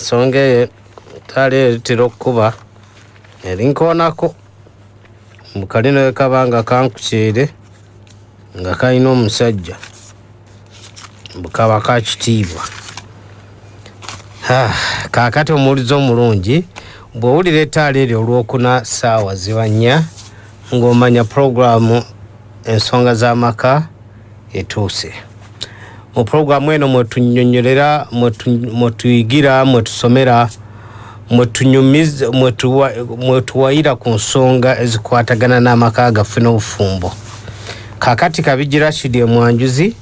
ensonga tali tirokuba erinkonako mukalino kabanga kankukyere nga kalina omusajja bukaba kakitiibwa. Kakati omuwulizo omulungi bw'owulira ettaala eryo olwokuna ssaawa ziba 4 ng'omanya puroguramu ensonga z'amaka etuuse. Mu puroguramu eno mwetunyonyolera, mwetuyigira, mwetusomera, mwetuwayira ku nsonga ezikwatagana n'amaka gaffe n'obufumbo. Kakati Kabiji Rashid Mwanjuzi,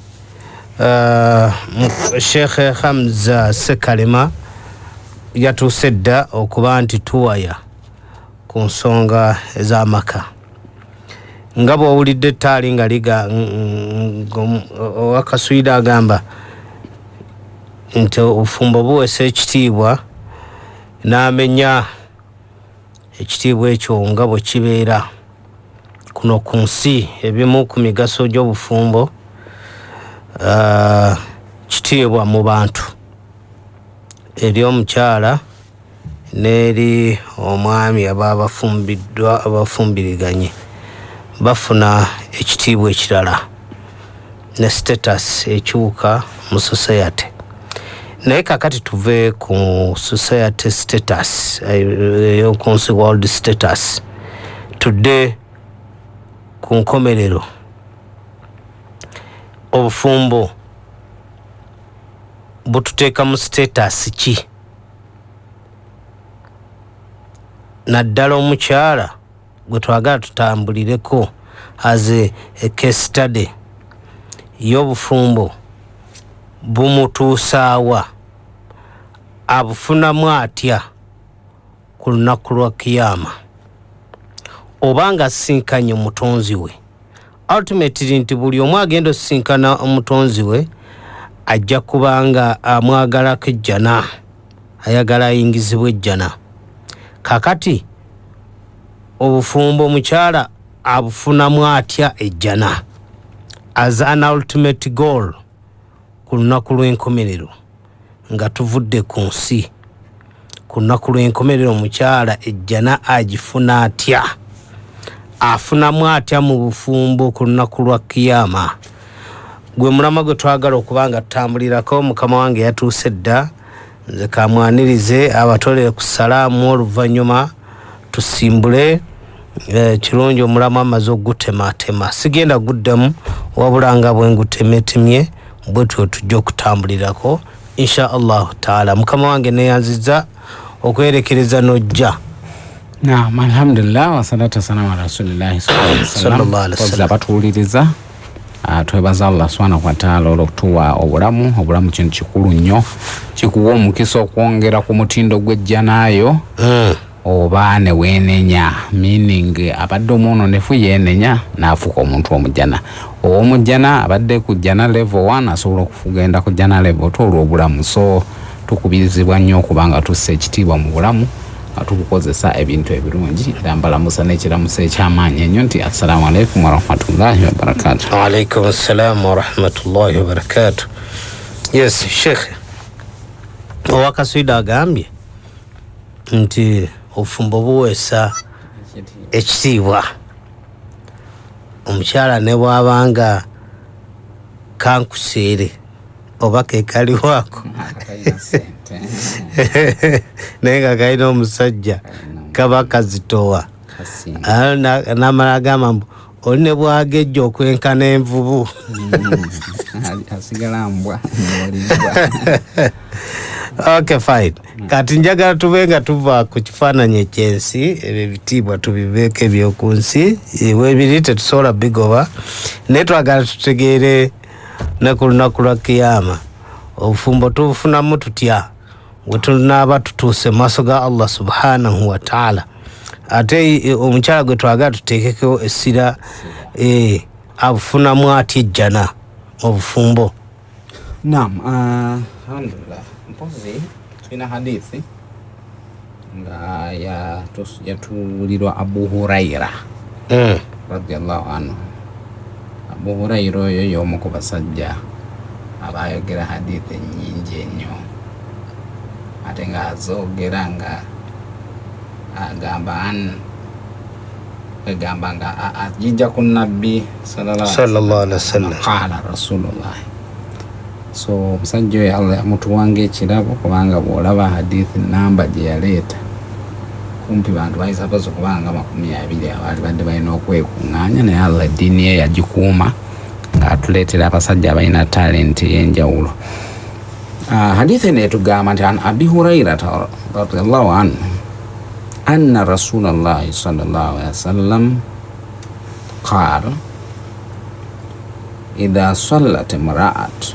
Sheikh Hamza Sekalema yatuuse dda okuba nti tuwaya ku nsonga ez'amaka. Nga bw'owulidde ettaali nga liga owakaswida agamba nti obufumbo buweesa ekitiibwa n'amenya ekitiibwa ekyo nga bwe kibeera kuno ku nsi. Ebimu ku migaso gy'obufumbo kitiibwa mu bantu, eri omukyala n'eri omwami aba abafumbiriganye bafuna ekitiibwa ekirala ne status ekyuka mu society. Naye kakati tuve ku society status ey'okunsi world status tudde ku nkomerero. Obufumbo bututeeka mu status ki? Naddala omukyala gwe twagala tutambulireko as a case study y'obufumbo bumutuusaawa, abufunamu atya ku lunaku lwa kiyama obanga asinkanye omutonzi we. Ultimately nti buli omu agenda osisinkana omutonzi we ajja kubanga amwagalako ejjana, ayagala ayingizibwa ejjana. Kakati obufumbo omukyala abufunamu atya ejjana as an ultimate goal ku lunaku lw'enkomerero nga tuvudde ku nsi? Ku lunaku lw'enkomerero omukyala ejjana agifuna atya? Afunamu atya mu bufumbo ku lunaku lwa kiyama? Gwe mulama gwe twagala okubanga tutambulirako, mukama wange yatuuse dda, nze kamwanirize abatolere ku salaamu oluvannyuma tusimbule. Kirungi omulamu amaze okugutematema, sigenda guddemu wabula nga bwe ngutemetemye bwetwo tujja okutambulirako insha allahu taala. Mukama wange neyanziza okwerekereza nojja. Naam, alhamdulillah wa salatu wassalamu ala rasulillahi sallallahu alaihi wasallam. Abatuwuliriza twebaza Allah subhanahu wa ta'ala olwokutuwa obulamu kintu kikulu nnyo, kikuwa omukisa okwongera ku mutindo gw'ejjanaayo oba ne weenenya, meaning abadde omwononefu yeenenya n'afuuka omuntu omujjana. Ow'omujjana abadde ku jjana level 1 asobola okugenda ku jjana level 2 olw'obulamu. So tukubirizibwa nnyo okubanga tussa ekitiibwa mu bulamu nga tukukozesa ebintu ebirungi. Era mbalamusa n'ekiramuso eky'amaanyi ennyo nti assalamu alaikum warahmatullahi wabarakatuh. Wa alaikum assalam warahmatullahi wabarakatuh. Yes, Sheikh owakaswida agambye nti obufumbo buweesa ekitiibwa. Omukyala ne bw'abanga kankuseere oba kekaliwaako naye nga kalina omusajja kaba kazitowa n'amala agamba mbu oli ne bwagejja okwenkana envubu asigala mbwa. Okay, fine. Kati njagala tubenga tuva ku kifaananyi ekyensi, ebyo ebitiibwa tubibeeko ebyoku nsi, weebiri tetusobola bigoba, naye twagala tutegeere ne ku lunaku lwa kiyama obufumbo tubufunamu tutya bwe tunaaba tutuuse mu maaso ga Allah subhanahu wa ta'ala. Ate omukyala gwe twagala tuteekeko essira abufunamu atya ejjana obufumbo. Naam, alhamdulillah. Mpozi tulina hadithi nga yatuulirwa Abu Huraira radiyallahu anhu. Abu Huraira oyo y'omu ku basajja abaayogera hadithi ennyingi ennyo. ate nga azogera nga agamba nga ajija ku nabbi sallallahu alaihi wasallam qala rasulullah. So omusajja oyo Allah yamutuwanga ekirabo kubanga bw'olaba hadithi namba gye yaleeta kumpi bantu bayisa bazo kubanga 200 abaali badde balina okwekuŋŋaanya, naye Allah eddiini ye yagikuuma ng'atuleetera abasajja abalina talenti ey'enjawulo. Hadithi eno etugamba nti an Abi Hurairata radiyallahu anhu anna Rasulallahi sallallahu alaihi wasallam qaala idha sallat imra'at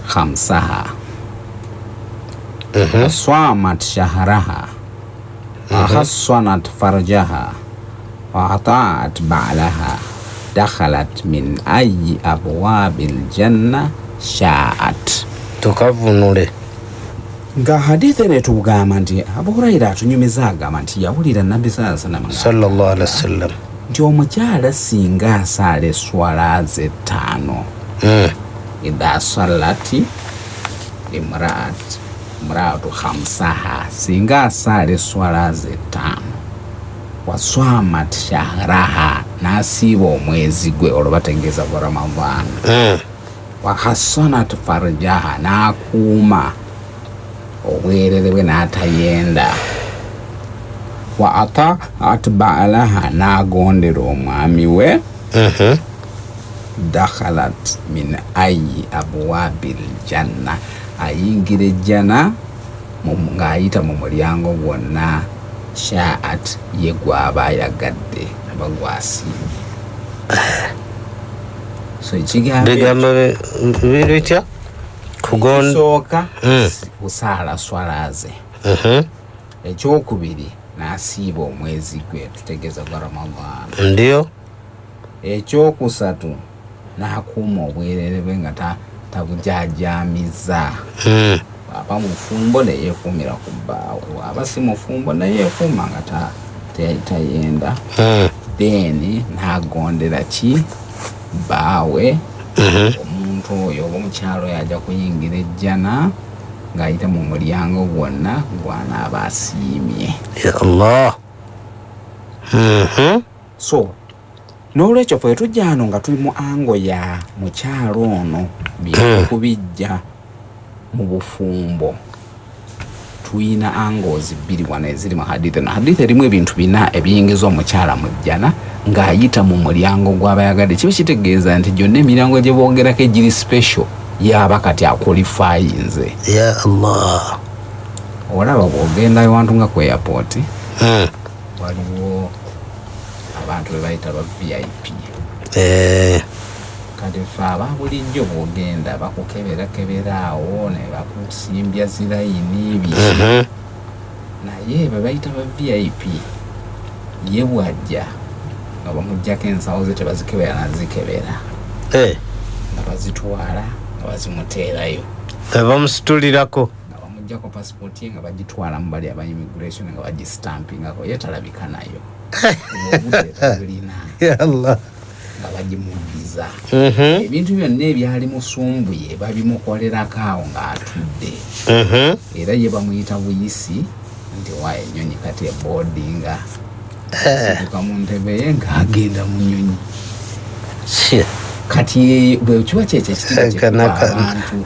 khamsaha صامت شهرها وحصنت فرجها وأطاعت بعلها دخلت من أي أبواب الجنة شاءت. tukavunule nga hadithi netugamba nti Abu Huraira atunyumiza agamba nti yawulira Nabbi sallallahu alaihi wasallam nti omukyala singa asaala eswala ze 5 idha sallati imraatu khamsaha, singa asaala eswala ze 5 waswamat shahraha, nasiiba omwezi gwe olwo bategeeza gwa Ramadhan wahassanat farjaha, nakuuma obwerere bwe n'atayenda wa ataat ba'alaha, nagondera omwami we dakhalat min ayi abwabil janna, ayingira ejjana ng'ayita mu mulyango gwonna sha'at, ye gw'aba ayagadde aba gwasiimye. So bigambo bitya kusooka kusaala swala ze, ekyokubiri n'asiiba omwezi gwe tutegeeza gwa Ramadhan, ndio ekyokusatu n'akuuma obwerere bwe nga tabujaajamiza. Aba mufumbo neyeekuumira ku bbaawe, aba si mufumbo neyeekuuma nga tayenda. Then n'agondera ki bbaawe. Omuntu oyo oba omukyalo yajja kuyingira ejjana ng'ayita mu mulyango gwonna gw'anaaba asiimye. Ya Allah. So n'olwekyo ffe tujja hano nga tuli mu ango ya mukyalo ono byekubijja mu bufumbo, tuyina angles 2 wano eziri mu hadithi. Na hadithi erimu ebintu 4 ebiyingiza omukyala mu jjana ng'ayita mu mulyango gw'abayagadde. Kiba kitegeeza nti gyonna emiryango gye boogerako egiri special yaba kati akwalifayinze. Ya Allah. Olaba bw'ogenda ewantu nga ku airport waliwo abantu be bayita ba VIP. Kati ffe aba bulijjo bw'ogenda bakukeberakebera awo ne bakusimbya zilayini biki, naye be bayita ba VIP ye bwajja nga bamuggyako ensawo ze tebazikebera nazikebera, nga bazitwala nga bazimuteerayo, bamusitulirako nga bamuggyako passport ye nga bagitwala mu bali aba immigration nga bagistampingako, ye talabika nayo obudde tabulina. Ya Allah. Nga bagimuddiza ebintu byonna ebyali musumbuye babimukolerako awo ng'atudde. Era ye bamuyita buyisi nti wa ennyonyi kati eboardinga situka mu ntebe ye ng'agenda mu nnyonyi. Kati bwe kiba kyekyo ekitiabantu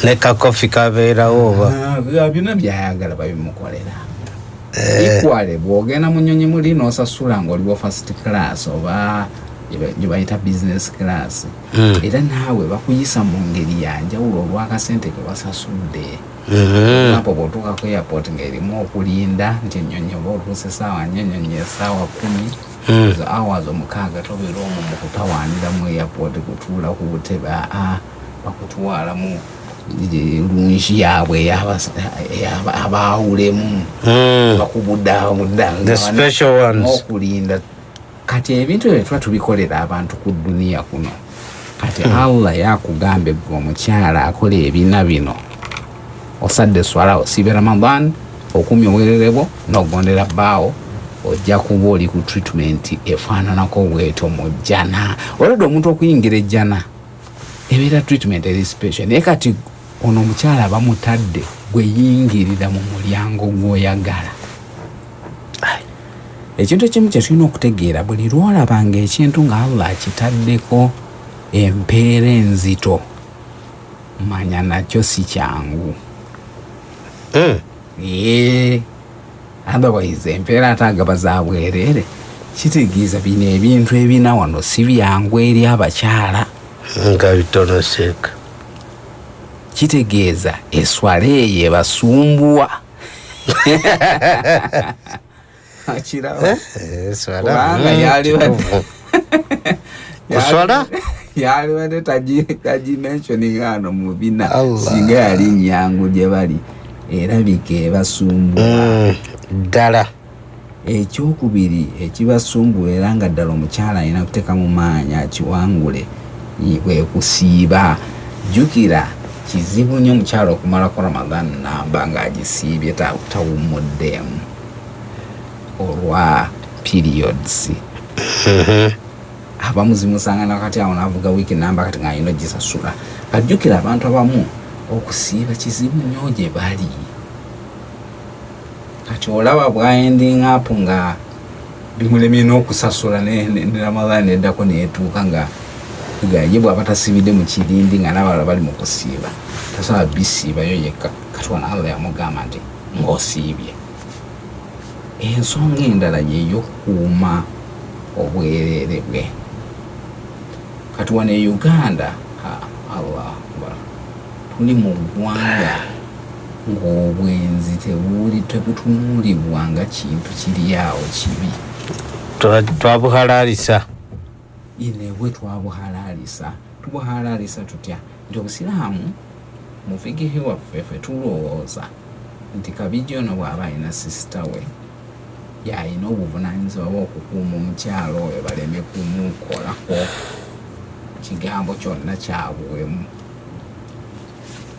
ne kakofi kabeerawo oba byonna byayagala babimukolera. Equale bw'ogenda mu nnyonyi muli n'osasula ng'oliwo first class oba gye bayita business class, era naawe bakuyisa mu ngeri yanjawulo olw'akasente ke wasasudde. Apo bw'otuuka ku airport ng'erimu okulinda nti ennyonyi oba otuuse essaawa 4 ennyonyi essaawa 10 zo hours 6 tobeera omwo mu kutawaanira mu airport kutuula ku butebe, bakutwala mu lungi yaabwe abaawulemu bakubuddaamudda okulinda. Kati ebintu ebyo tuba tubikolera abantu ku duniya kuno. Kati Allah yakugambe gwe omukyala akola ebina bino, osadde swala osiibe Ramadhan, okumya obwerere bwo n'ogondera bbaawo, ojja kuba oli ku treatment efaananako bwetyo mu jjana. Olwadde omuntu okuyingira ejjana ebeera treatment eri special, naye kati ono omukyala bamutadde gwe yingirira mu mulyango gw'oyagala. Ekintu ekimu kye tulina okutegeera, buli lwolabanga ekintu nga Allah akitaddeko empeera enzito, manya nakyo si kyangu. Otherwise empeera ate agaba za bwereere, kitegeeza bino ebintu ebina wano si byangu eri abakyala. Nga bitono seeka. Kitegeeza eswala eyo ebasumbuwa. Akiraba. Kubanga kuswala? Yalibadde tagimentioning hano mu bina. Singa yali nyangu gye bali. Erabika ebasumbuwa. Ddala. Ekyokubiri ekibasumbuwa era nga ddala omukyala alina kuteeka mu maanyi akiwangule kwe kusiiba. Jjukira kizibu nnyo omukyala okumalako Ramadan namba ng'agisiibye tawummuddemu olwa periods. Abamuzimusanga nakati awo n'avuga wiiki namba kati ng'alina ogisasula. Kajjukira abantu abamu okusiiba kizibu nnyo gye bali. Kati olaba bwa-ending up nga bimulemye n'okusasula ne Ramadan eddako neetuuka nga ye bw'aba tasibidde mu kirindi nga n'abalala bali mu kusiiba. Tasobola bisiibayo yekka. Kati wano Allah yamugamba nti ng'osiibye. Ensonga endala ye y'okukuuma obwereere bwe. Kati wano e Uganda, Allah tuli mu ggwanga ng'obwenzi tebutunuulibwa nga kintu kiri awo kibi. Twabuhalalisa. Bwe twabuhalalisa. Tubuhalalisa tutya? Nti Obusiraamu mu fikihi waffe ffe tulowooza nti kabijja ono bw'aba alina sisita we y'alina obuvunaanyizibwa bw'okukuuma omukyalo oyo baleme kumukolako kigambo kyonna kyabuwemu.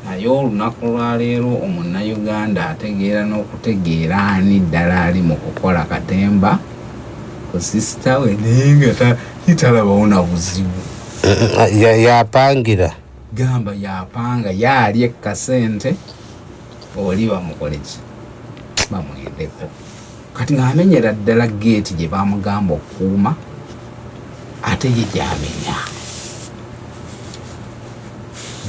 Naye olunaku lwaleero Omunnayuganda ategeera n'okutegeera ani ddala ali mu kukola katemba ku sisita we naye nga talabawo na buzibu. Yapangira. Gamba yapanga yali ekkasente oli bamukoleki bamwendeko. Kati ng'amenyera ddala geeti gye bamugamba okukuuma ate ye gy'amenya.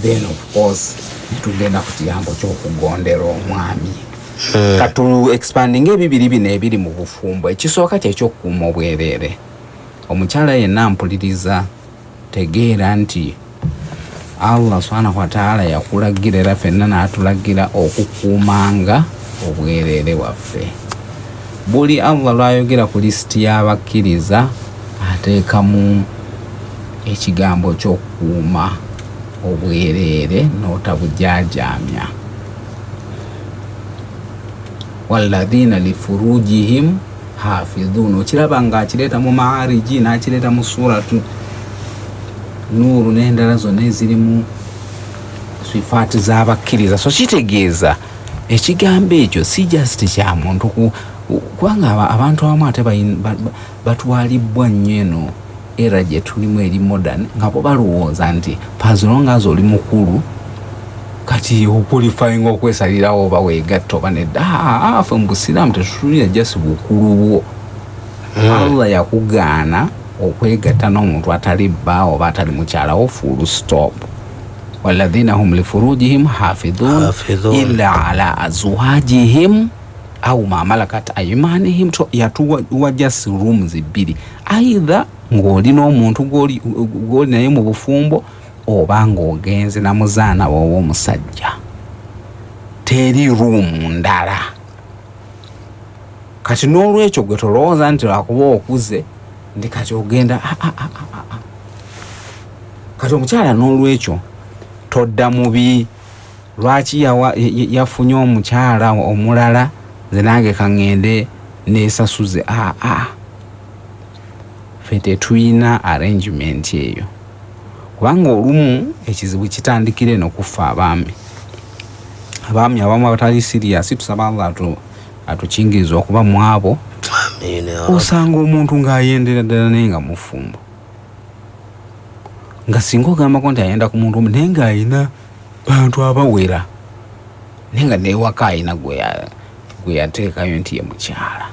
Then of course netugenda ku kiyambo ky'okugondera omwami. Katu expanding ebibiri bino ebiri mu bufumbo. Ekisooka ky'ekyokukuuma obwereere. Omukyala yenna mpuliriza tegeera nti Allah subhanahu wa ta'ala yakulagira era ffenna n'atulagira okukuumanga obwereere waffe. Buli Allah lwayogera ku lisiti y'abakkiriza ateekamu ekigambo ky'okukuuma obwereere n'otabujaajamya. Walladhina lifurujihim hafidhun. Okiraba nga akireeta mu Maariji n'akireeta mu suratu Nuuru n'endala zonna ezirimu sifaati z'abakkiriza. So kitegeeza ekigambo ekyo si just kya muntu kubanga abantu abamu ate batwalibwa nnyo eno era gye tulimu eri modern nga bo balowooza nti pazolongazo oli mukulu kati okulifying okwesalirawo oba weegatta oba nedda. Ffe mu Busiraamu tetutulira just bukulu bwo. Allah yakugaana okwegatta n'omuntu atali bba oba atali mukyala wo full stop. Walladhina hum lifurujihim hafidhun illa ala azwajihim au ma malakat aymanihim. Yatuwa just rooms bbiri, either ng'olina omuntu gw'oli naye mu bufumbo oba ng'ogenze na muzaana wowa omusajja, teri room ndala. Kati n'olwekyo gwe tolowooza nti lwakuba okuze ndi kati ogenda kati omukyala n'olwekyo todda mubi lwaki yafunye omukyala omulala nze nange kaŋŋende neesasuze. Ffe tetulina arrangement eyo kubanga olumu ekizibu kitandikire n'okuffa abaami abamu abatali serious. Tusaba Allah atukingiriza okuba mu abo. Osanga omuntu ng'ayendera ddala naye nga mufumbo, nga singa ogambako nti ayenda ku muntu naye ng'alina bantu abawera nenga ne wakaina gwe yateekayo nti ye mukyala.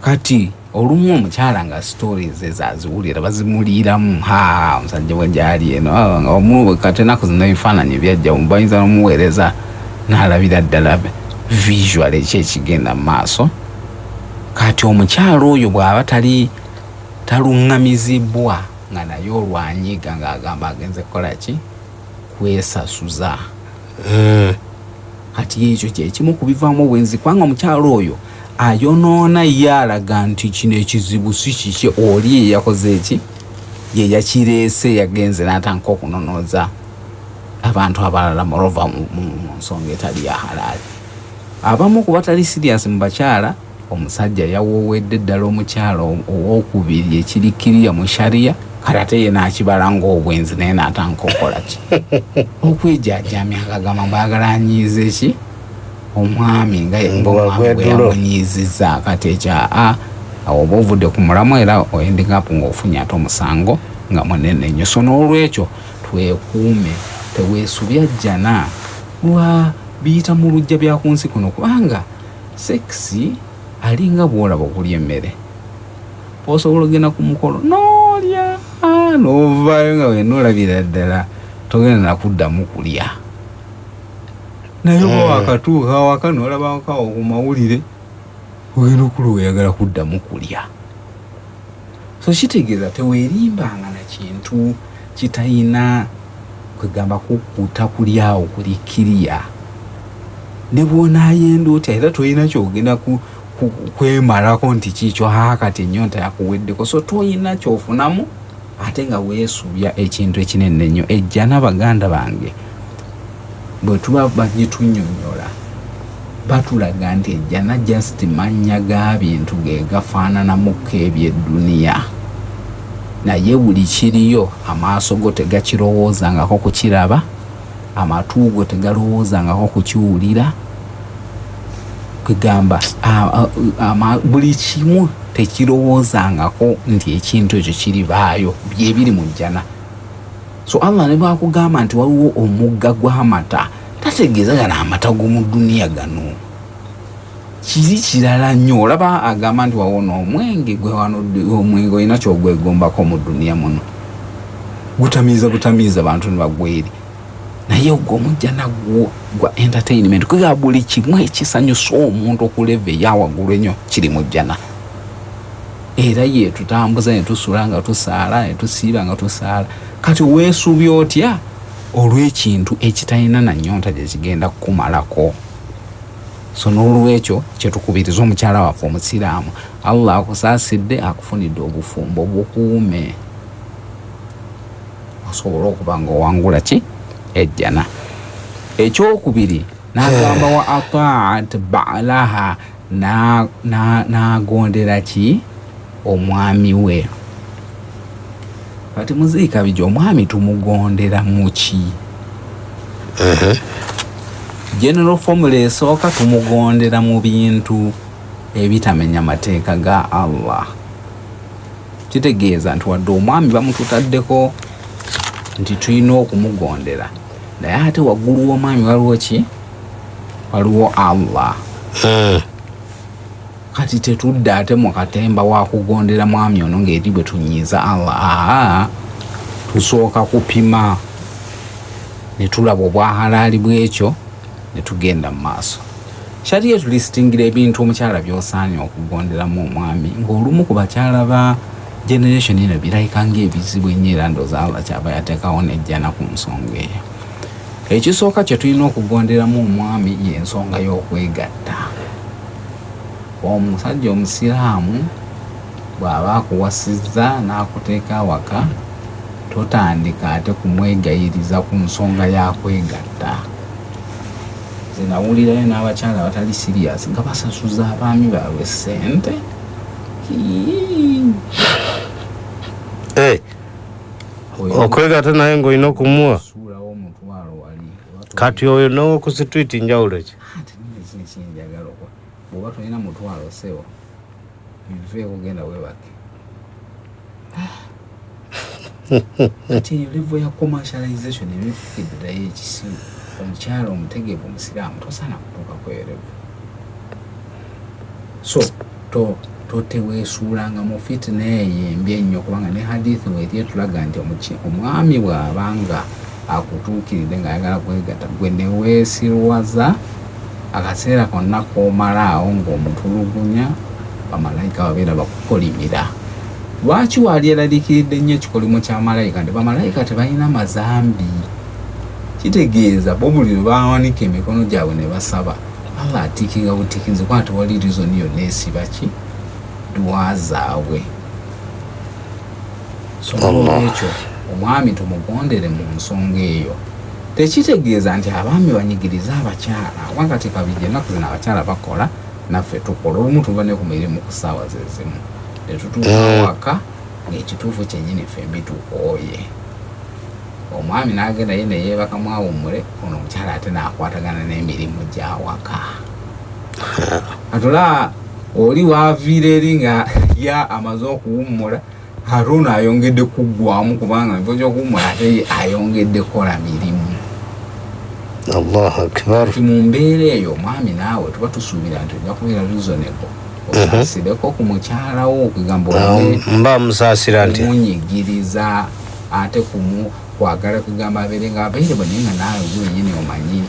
Kati olumu omukyala nga stories ezaziwulira bazimuliiramu omusajja bwe gyali eno omu kati enaku zino ebifaananyi byajja bayinza n'omuweereza n'alabira ddala visual ekyekigenda mu maaso. Kati omukyala oyo bw'aba taluŋŋamizibwa nga naye olwanyiga ng'agamba agenze kukola ki kwesasuza. Kati ekyo kyekimu ku bivaamu obwenzi kubanga omukyala oyo ayonoona ye alaga nti kino ekizibu si kiki oli eyakoze eki ye yakireese yagenze n'atandika okunonooza abantu abalala morova mu nsonga etali ya halaali. Abamu ku batali sirias mu bakyala omusajja yawoowedde ddala omukyala owookubiri ekirikkirira mu sharia kale ate ye n'akibala ng'obwenzi naye n'atandika okukola ki okwejajamya ng'agamba mbagala anyiiza eki omwami nga omwami bwe yamunyiizizza. Kati ekya awo oba ovudde ku mulamu era oyendingapu ng'ofunye ate omusango nga munene nnyo. So n'olwekyo twekuume teweesubya jjana lwa biyita mu lujja bya ku nsi kuno kubanga sekisi alinga bw'olaba okulya emmere. Osobola ogenda ku mukolo n'olya n'ovaayo nga wena olabira ddala togenda nakuddamu kulya. Naye oba wakatuuka awaka n'olabakawo ku mawulire ogenda okula oyagala kuddamu kulya. So kitegeeza teweerimbanga na kintu kitayina kwegamba kukkuta kulyawo kulikkirya. Ne bw'onaayenda otya era toyina kyogenda kwemalako nti kiikyo kati ennyonta yakuweddeko. So toyina kyofunamu ate nga weesubya ekintu ekinene nnyo. Ejjana baganda bange bwe tuba bagitunyonnyola batulaga nti ejjana just mannya ga bintu ge gafaananamukko eby'edduniya, naye buli kiriyo amaaso go tegakirowoozangako kukiraba, amatu go tegalowoozangako kukiwulira. Kwegamba buli kimu tekirowoozangako nti ekintu ekyo kiribaayo bye biri mu jjana. So Allah ne bwakugamba nti waliwo omugga gw'amata tategeeza gano amata g'omu dduniya gano kiri kirala nnyo. Olaba agamba nti wawona omwenge gwe wano omwenge olina kyogwegombako mu dduniya muno gutamiiza bantu ne bagweri, naye ogw'omujjana gwa entertainment kwega buli kimu ekisanyusa omuntu okuleva eyawaggulu ennyo kiri mu jjana. Era ye tutambuza ne tusula nga tusaala ne tusiiba nga tusaala. Kati weesubya otya olw'ekintu ekitalina na nnyonta gye kigenda kukumalako. So n'olwekyo kyetukubiriza omukyala waffe omusiraamu, Allah akusaasidde akufunidde obufumbo bukuume osobola okuba ng'owangula ki ejjana. Ekyokubiri n'agamba wa ataat ba'laha n'agondera ki omwami we. Kati muziika bijja omwami tumugondera muki? General formula esooka tumugondera mu bintu ebitamenya mateeka ga Allah. Kitegeeza nti wadde omwami bamututaddeko nti tulina okumugondera, naye ate waggulu w'omwami waliwo ki? Waliwo Allah. Kati tetudda ate mu katemba wa kugondera mwami ono ng'eri bwe tunyiiza Allah. Tusooka kupima ne tulaba obwahalaali bw'ekyo ne tugenda mu maaso. Sharia tulistingira ebintu omukyala by'osaanye okugonderamu omwami, ng'olumu ku bakyala ba generation eno birayika ng'ebizibu ennyo era ndowooza Allah kyaba yateekawo n'ejjana ku nsonga eyo. Ekisooka kye tulina okugonderamu omwami y'ensonga y'okwegatta. Omusajja omusiraamu bw'aba akuwasizza n'akuteeka awaka totandika ate kumwegayiriza ku nsonga y'akwegatta. Nze nawulirayo n'abakyala abatali sirias nga basasuza abaami baabwe ssente. Okwegatta naye ng'olina okumuwa. Suulawo omutwalo wali. Kati oyo n'okusitwiti njawulo ki? Kinjagala okwo. Bw'oba tolina mutwalo sewo bive kugenda weebake. Ati level ya commercialization ebifukidde ddala ekisimu. omukyala omutegeevu omusiraamu tosaana kutuuka kwerevu. So toteweesuulanga mu fitina eyo embi ennyo, kubanga ne hadithi weeri etulaga nti omwami bw'abanga akutuukiridde ng'ayagala kwegatta, gwe ne weesirwaza akaseera konna k'omalaawo ng'omutulugunya, bamalayika babeera bakukolimira. Lwaki waali eraliikiridde nnyo ekikolimo kya malayika? Nti bamalayika tebalina mazambi. Kitegeeza bo buli lwe bawanika emikono gyabwe ne basaba, Allah atiikinga butiikinzi, kubanga tewali reason yonna esiba ki dduwa zaabwe. So n'olwekyo omwami tumugondere mu nsonga eyo. Tekitegeeza nti abaami banyigiriza abakyala, wakati kabijja ennaku zino abakyala bakola, naffe tukola. Olumu tuva ne ku mirimu ku ssaawa ze zimu, tetutuuka waka ng'ekituufu kyennyini fembi tukooye. Omwami n'agenda ye ne yeebaka mwawummule, ono omukyala ate n'akwatagana n'emirimu gya waka. Atula oli waaviira eri nga ya amaze okuwummula, ate ono ayongedde kuggwamu, kubanga nvo gy'okuwummula ate ayongedde kola mirimu. Allahu akbar. Mu mbeera eyo omwami naawe tuba tusuubira nti ojja kubeera reasonable, osaasireko ku mukyala wo, okugamba mba musaasira nti munyigiriza, ate kwagala kugamba abeere ng'abaire bwe, naye nga naawe gwenyini omanyi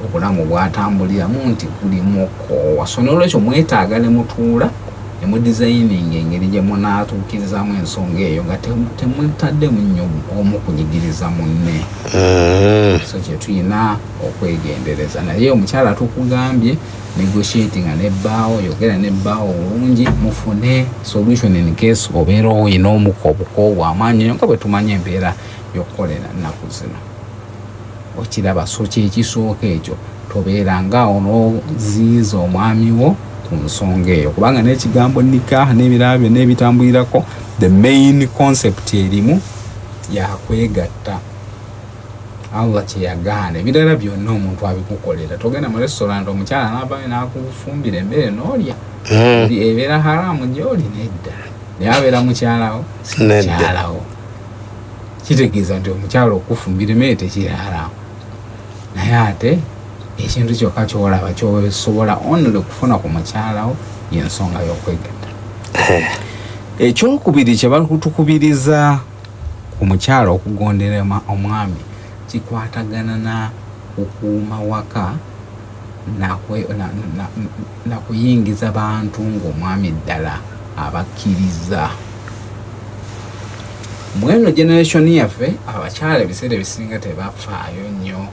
obulamu bwatambuliramu nti kulimu koowa. So n'olwekyo mwetaaga ne mutuula ne mudizayininga engeri gye munaatuukirizaamu ensonga eyo nga temutaddemu nnyo omu kunyigiriza munne. So kye tulina okwegendereza. Naye omukyala tukugambye negotiatinga nebbaawo, yogera nebbaawo bulungi, mufune solution in case obeera oyina obuko bw'amaanyi nnyo nga bwe tumanya embeera y'okukolera nnaku zino. Okiraba, so kyekisooka ekyo tobeeranga onooziiza omwami wo ku nsonga eyo, kubanga n'ekigambo nikah n'ebirala byonna ebitambulirako, the main concept erimu yakwegatta. Allah kyeyagaana, ebirala byonna omuntu abikukolera. Togenda mu restaurant omukyala n'abayo n'akufumbira emmere n'olya, ebeera haramu gy'oli, nedda. Naye abeera mukyalawo, si mukyalawo. Kitegeeza nti omukyala okufumbira emmere tekiri haramu. Naye ate ekintu kyokka ky'olaba ky'osobola only okufuna ku mukyalawo y'ensonga y'okwegatta. Ekyokubiri kye bakutukubiriza ku mukyala okugondera omwami kikwatagana na okukuuma waka na kuyingiza bantu ng'omwami ddala abakkiriza. Mweno generation yaffe abakyala ebiseera ebisinga tebafaayo nnyo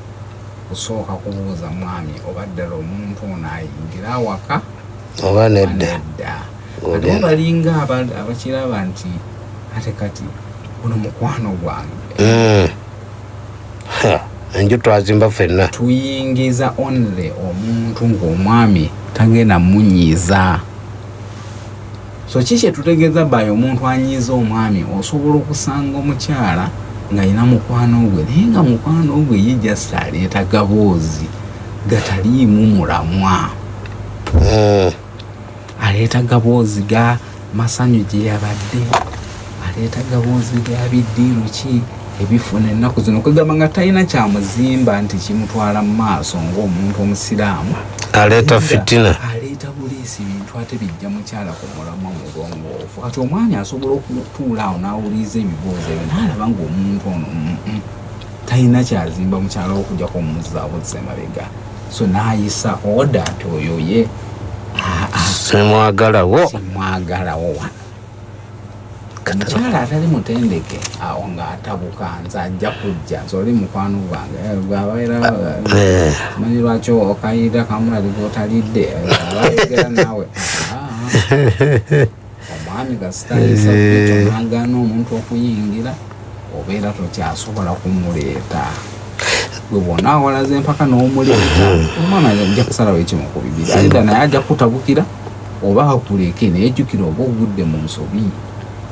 kusooka kubuuza mwami oba ddala omuntu ono ayingira awaka oba nedda. Ate balinga abakiraba nti ate kati ono mukwano gwange. Enju twazimba ffenna. Tuyingiza only omuntu ng'omwami tagenda munyiiza. So kiki tutegeeza bayo omuntu anyiiza omwami, osobola okusanga omukyala ng'alina mukwano gwe, naye nga mukwano gwe ye just aleeta gaboozi gataliimu mulamwa. Aleeta gaboozi ga masanyu gye yabadde, aleeta gaboozi ga biddiiru ki ebifuna ennaku zino, kwegamba nga talina kyamuzimba nti kimutwala mu maaso ng'omuntu omusiraamu. Aleeta fitina, aleeta buliisi, bintu ate bijja mukyala ku mulamwa mulongoofu. Kati omwami asobola okutuula awo n'awuliriza ebibuuzo ebyo n'alaba ng'omuntu ono talina kyazimba mukyala okujjako omuzaabuza emabega. So n'ayisa oda nti oyo ye simwagalawo. wano. Omukyala atali mutendeke awo ng'atabuka, nze ajja kujja, nze oli mukwano gwange, bw'abaera manyi lwaki okayira kamulali g'otalidde abayogera naawe. Omwami gasitayisa n'agaana omuntu okuyingira, obeera tokyasobola kumuleeta. Gwe bw'ona awalaze empaka n'omuleeta, omwana ajja kusalawo ekimu ku bibiri. Ayida naye ajja kutabukira oba akuleke, naye jjukira oba ogudde mu nsobi,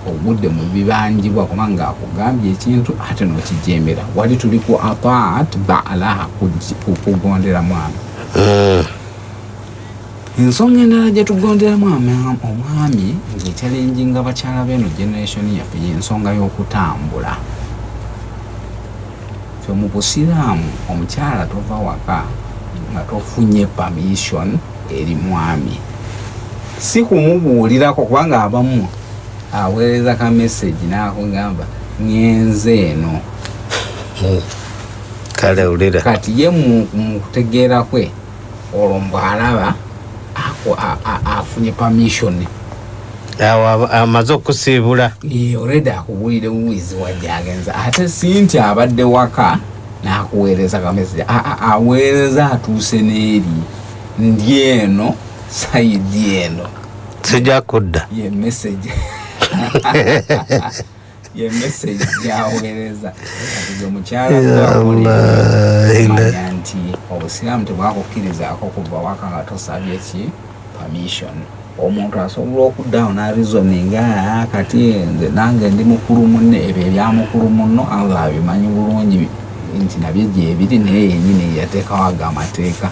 ogudde mu bibanjibwa, kubanga akugambye ekintu ate n'okijembera. Wali tuli ku apart baalaha kugondera mwami. Ensonga endala gye tugonderamu omwami ng'ekyalenjinga abakyala b'eno generation yaffe y'ensonga y'okutambula. ffe mu busiraamu omukyala tova waka nga tofunye permission eri mwami, si kumubuulirako kubanga abamu aweereza ka message n'akugamba ngenze eno. Kale ulira kati ye mu kutegeera kwe olwo mbw'alaba afunye permission awo amaze okusiibula already akubuulire buwizi wadde agenza ate si nti abadde waka n'akuweereza ka message aweereza atuuse n'eri ndi eno sayidi eno sijja kudda ye message ye message yaweereza kati omukyala manya nti obusiraamu tebwakukkirizaako kuva waka nga tosabye ki permission. Omuntu asobola okuddawo n'areasoninga kati nze nange ndi mukulu munne ebyo ebyamukulu munno Allah abimanyi bulungi nti nabyo gyebiri naye yennyini yateekawo ago amateeka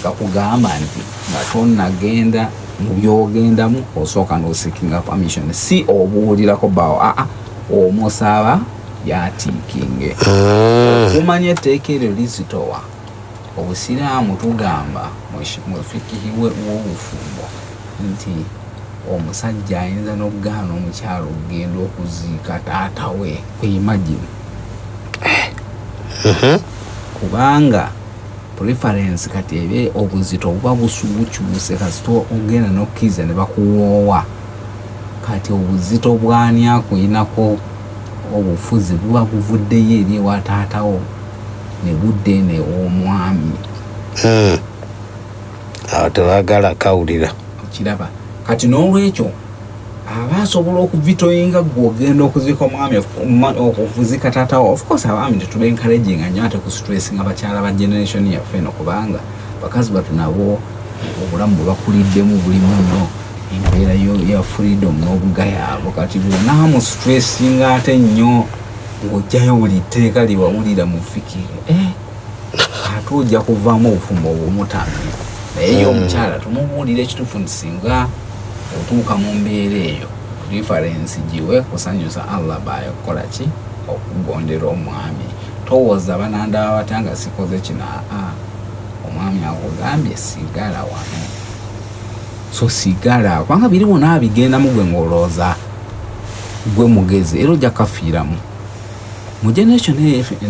gakugamba nti nga tonnagenda mu byogendamu osooka n'osikinga permission, si obuulirako bawo omusaba yatiikinge. Okumanya etteeka eryo lizitowa obusiraamu tugamba mu fikihi w'obufumbo nti omusajja ayinza n'okugaana omukyalo okugenda okuziika taata we kwimagine kubanga preference kati ebe obuzito buba bukyuse kasita ogenda n'okkiriza ne bakuwoowa kati obuzito bw'ani akuyinako obufuzi buba buvuddeyo eri ewa taatawo ne budde ne omwami awo tebaagala kawulira kiraba kati n'olwekyo aba asobola okuvitoyinga gwe ogenda okuzika omwami okuzika taatawo. Of course abaami tetuba encouraging nnyo ate ku stressinga abakyala ba generation yaffe eno kubanga bakazi batu nabo obulamu bwe bakuliddemu bulimu nnyo embeera ya freedom n'obugayaabo kati bwona mu stressinga ate nnyo ng'ojjayo buli tteeka liwawulira mu fikire ate ojja kuvaamu obufumbo obumutamye naye yo omukyala tumubuulira ekituufu nti singa otuuka mu mbeera eyo reference giwe kusanyusa Allah baayokola ki okugondera omwami towooza banandaba batanga sikoze kino omwami akugambye sigala wano so sigala kubanga biri bonna bigendamu gwe ng'olowooza gwe mugezi era ojja kafiiramu. Mu generation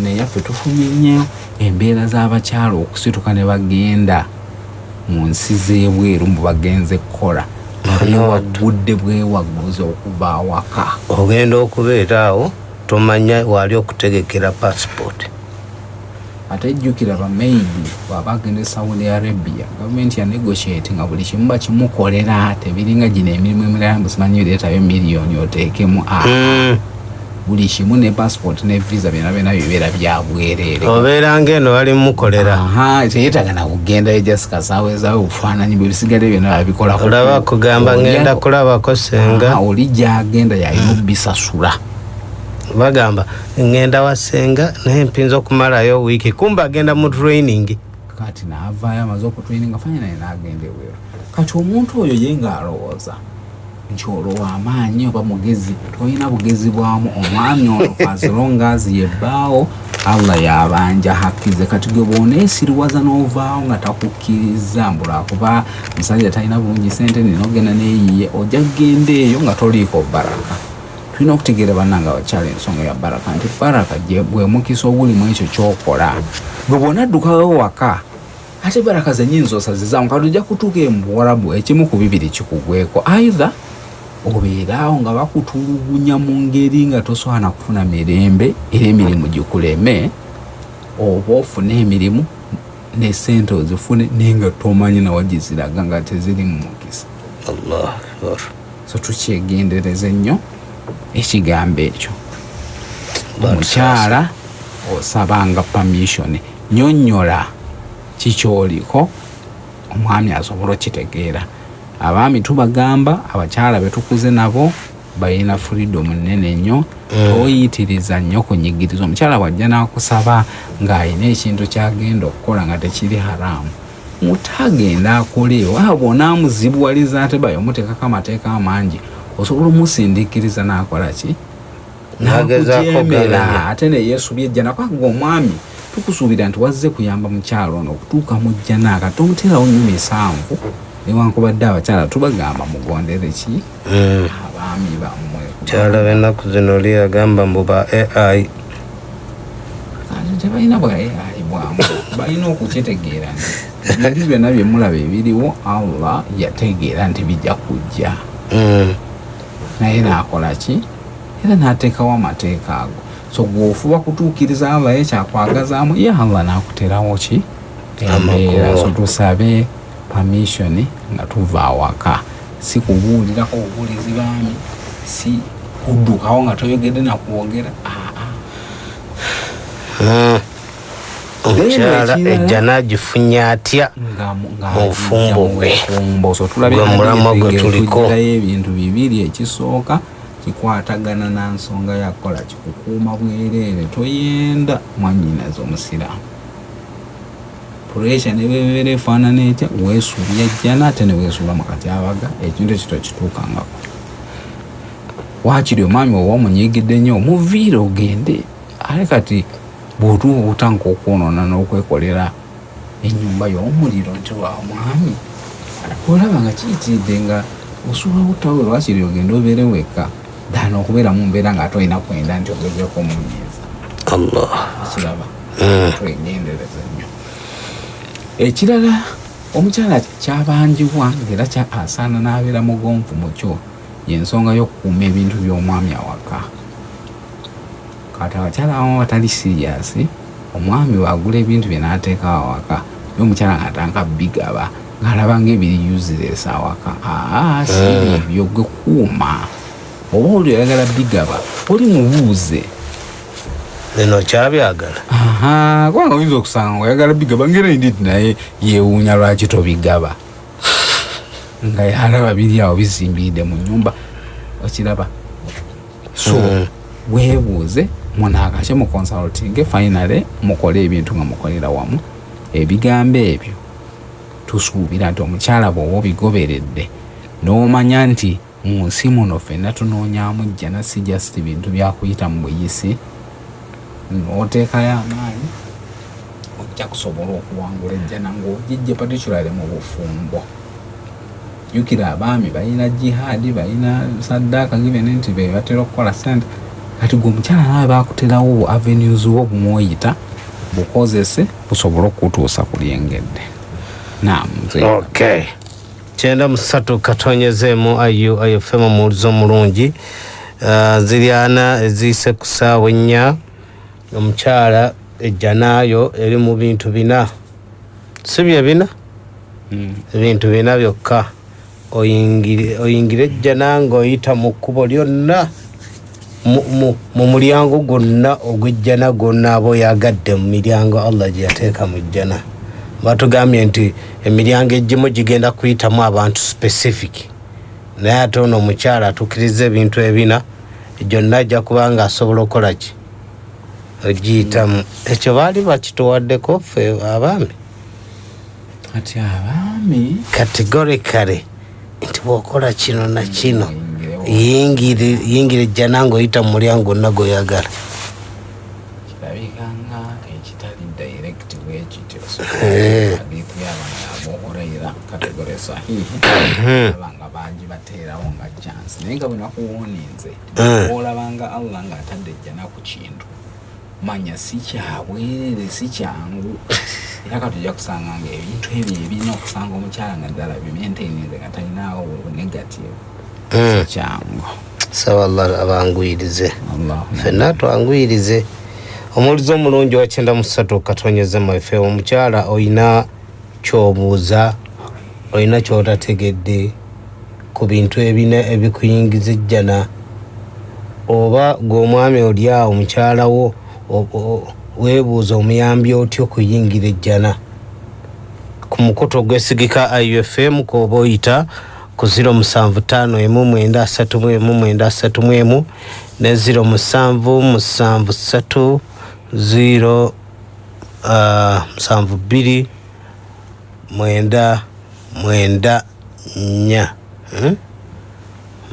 eyaffe tufunye nnyo embeera z'abakyala okusituka ne bagenda mu nsi z'ebweru mu bagenze kukola bwewagudde bwewaguzi okuva awaka ogenda okubeera awo tomanya wali okutegekera passport ate ejjukira bamaidi bw'aba agenda e Saudi Arabia gavumenti ya negotiate nga buli kimu bakimukolera tebiringa gino emirimu emirala mbusimanyi bireetayo miliyoni oteekemu buli kimu ne passport ne visa byonna bibeera bya bwereere obeera ng'eno bali mukolera teyeetaga na kugendayo Jessica saawezayo obufaananyi bwe bisigale byonna babikola olaba kugamba ngenda kulabako senga oli gy'agenda yalina obbisasula bagamba ngenda wa senga naye mpinza okumalayo wiiki kumba agenda mu training kati naavaayo amaze okutraininga fanya naye n'agenda eweero kati omuntu oyo ye ng'alowooza nti olwo amaanyi oba mugezi tolina bugezi bwamu omwami ono fazilongazi yebbaawo Allah yabanja hakkize kati gwe bw'oneesiriwaza n'ovaawo nga takukkiriza mbulwakuba musajja talina bulungi sente ninogenda neeyiye ojja kugenda eyo nga toliiko baraka. Tulina okutegeera bannanga abakyala ensonga ya baraka nti baraka gwe mukisa oguli mu ekyo ky'okola gwe bw'onaddukawo waka ate baraka zennyini osazizaamu kati ojja kutuuka emuwarabu ekimu ku bibiri kikugweko either obeeraawo nga bakutulugunya mu ngeri nga tosobola na kufuna mirembe era emirimu gikuleme oba ofune emirimu ne sente ozifune naye nga tomanyi nawagiziraga nga teziri mu mukisa. So tukyegendereze nnyo ekigambo ekyo. Omukyala osabanga permission nnyonnyola kikyoliko omwami asobola okitegeera. Abaami tubagamba abakyala betukuze nabo balina freedom nnene nnyo toyitiriza nnyo kunyigiriza. Omukyala bwajja n'akusaba ng'alina ekintu kyagenda okukola nga tekiri haramu mutagenda akole waba bw'onaamuzibuwaliza ate bayo muteekako amateeka amangi osobola omusindikiriza n'akola ki nakujemera ate ne yeesubye ejjana kwagwa omwami tukusuubira nti wazze kuyamba mukyalo ono okutuuka mu jjana kati omuteerawo nnyuma 7 newankubadde abakyala tubagamba mugondere ki abaami bammwe kyala b'ennaku zino oli agamba mbu ba AI tebalina bwa AI bwamu balina okukitegeera nti ebintu byonna bye mulaba ebiriwo Allah yategeera nti bijja kujja naye naakola ki era n'ateekawo amateeka ago so gwofuba kutuukiriza Allah ekyakwagazaamu ye Allah n'akuterawo ki embeera so tusabe permission nga tuva awaka si kubuulirako obuulizi baami si kuddukawo nga toyogedde nakwogera omukyala ejjana agifunye atya mu bufumbo bwe mulamwa gwe tuliko ebintu bibiri ekisooka kikwatagana na nsonga yakola kikukuuma bwereere toyenda mwanyinaza omusiraamu puresha nebebeera efaanana etya weesuubya jjana ate neweesuula mu katyabaga ekintu ekyo kituukangako waakiri omwami oba omunyigidde nnyo omuviire ogende ale kati bw'otuuka okutandika okwonoona n'okwekolera ennyumba y'omuliro nti wa mwami olaba nga kiyitiridde nga osuula butawe lwakiri ogende obeere wekka ddaana okubeera mu mbeera nga tolina kwenda nti ogezeko omunyiiza Allah kiraba twegendereza nnyo ekirala omukyala kyabanjibwa ng'era asaana n'abeera mugonvu mu kyo y'ensonga y'okukuuma ebintu by'omwami awaka kati abakyala abamu batali siriyasi omwami waagula ebintu bye n'ateeka awaka y'omukyala ng'atanka bigaba ng'alaba ng'ebiri useless awaka si ebyo gwe kuuma oba oli oyagala bigaba oli mubuuze lino kyabyagala kubanga oyinza okusanga ngaoyagala bigaba ngera enditi naye yeewuunya lwaki tobigaba nga yalaba biri awo bizimbiridde mu nnyumba okiraba so weebuuze munaakakye mu consulting finally mukole ebintu nga mukolera wamu ebigambo ebyo tusuubira nti omukyala bw'oba obigoberedde n'omanya nti mu nsi muno ffenna tunoonyaamu jjana si just bintu byakuyita mu buyisi n'oteekayo amaanyi ojja kusobola okuwangula ejjana ng'ogijje particularly mu bufumbo jjukira abaami balina jihaadi balina saddaaka given nti be batera okukola sente kati gwe omukyala naawe baakuterawo avenues wo bumwoyita bukozese busobole okutuusa ku lyengedde okay 93 katonyezeemu ayu FM omuwulizi omulungi ziri 4 eziise ku ssaawa 4 omukyala ejjanaayo eri mu bintu 4 si bye 4 ebintu 4 byokka oyingire ejjana ng'oyita mu kkubo lyonna mu mulyango gwonna ogw'ejjana gwonna aba oyagadde mu miryango Allah gye yateeka mu jjana batugambye nti emiryango egimu gigenda kuyitamu abantu specific naye ate ono omukyala atukkiriza ebintu 4 gyonna ajja kubanga asobola okukola ki ogiyitamu ekyo baali bakituwaddeko ffe abaami kati abaami categorically nti bw'okola kino na kino yingire ejjana ng'oyita mu mulyango gwonna gw'oyagala kirabikanga ekitali direct bwekityo hadithi y'abantu kategori sahihi abanga bangi bateerawo nga chance naye nga bwenakuwooninze olabanga Allah ng'atadde ejjana ku kintu manya si kyabwerere si kyangu era katujja kusanga nga ebintu ebyo ebirina okusanga omukyala nga ddala bimaintaininze nga talinaawo negative si kyangu sawa Allah abanguyirize ffenna twanguyirize omuwulizi omulungi wa 93 katonyeze mu FM omukyala oyina kyobuuza oyina kyotategedde ku bintu ebina ebikuyingiza ejjana oba gw'omwami oli awo omukyala wo weebuuza omuyambi otya okuyingira ejjana ku mukutu ogwesigika IUFM kwoba oyita ku 0751931 ne 079307294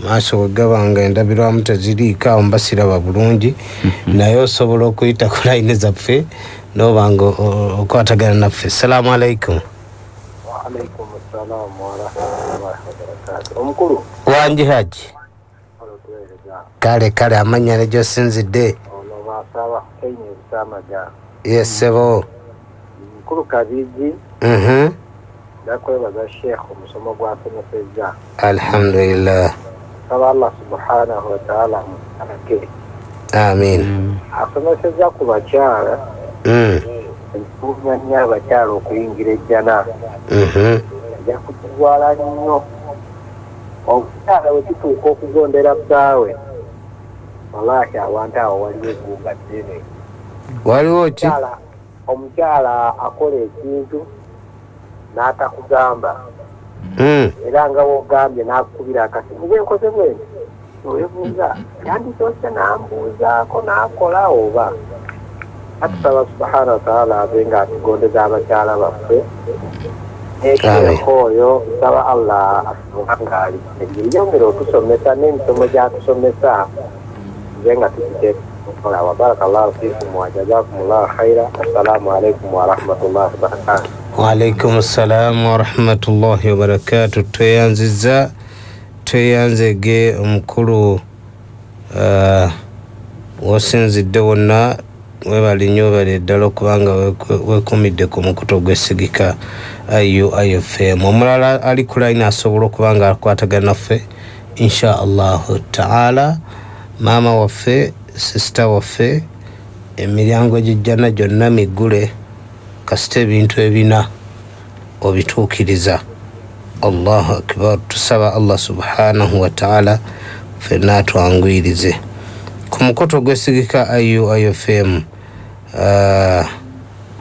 maaso wegabanga endabirwamu teziriika awo mbasiraba bulungi naye osobola okuyita ku layini zaffe nobanga okwatagana naffe. Assalamu alaikum. Waalaikum assalam warahmatullahi wabarakatuh. Omukulu wangi haji kale kale amanya ne gyosinzidde ono basaba Kenya ebisamaja yesebo mukulu Kabiji ndakwebaza Sheikh omusomo gwasomesezza alhamdulillah saba Allah subhanahu wa ta'ala alake amin asomesezza ku bakyala entuunya abakyala okuyingira ejjana ajja kutugwala nnyo omukyala we kituuka okugondera bbaawe wallahi abantu awo waliwo eggumba ddene waliwo ki omukyala akola ekintu n'atakugamba era nga wogambye n'akukubira akasimu bwenkoze bwenti owebuuza yandikyose n'ambuuzaako n'akola oba atusaba subhanahu wa ta'ala abe nga atugondeza abakyala baffe ekyeeko oyo nsaba Allah afuuka ng'ali yongera otusomesa n'emisomo gy'atusomesa nze nga tukiteeka okukola wa barakallahu fiikum wa jazakumullahu khaira. Assalamu alaikum wa rahmatullahi wa barakatuh. Wa alaikum assalam wa rahmatullahi wa barakatuh. Tweyanzege omukulu wosinzidde wonna webali nnyo bali ddala okubanga wekumidde ku mukuto gw'essigika IUFM. Omulala ali ku layini asobola okubanga akwatagana naffe insha allahu taala. Maama waffe sisita waffe emiryango egijjana gyonna miggule kasita ebintu ebina obituukiriza. Allahu akbar. Tusaba Allah subhanahu wa ta'ala ffenna atwanguyirize ku mukoto gw'essigika IUFM.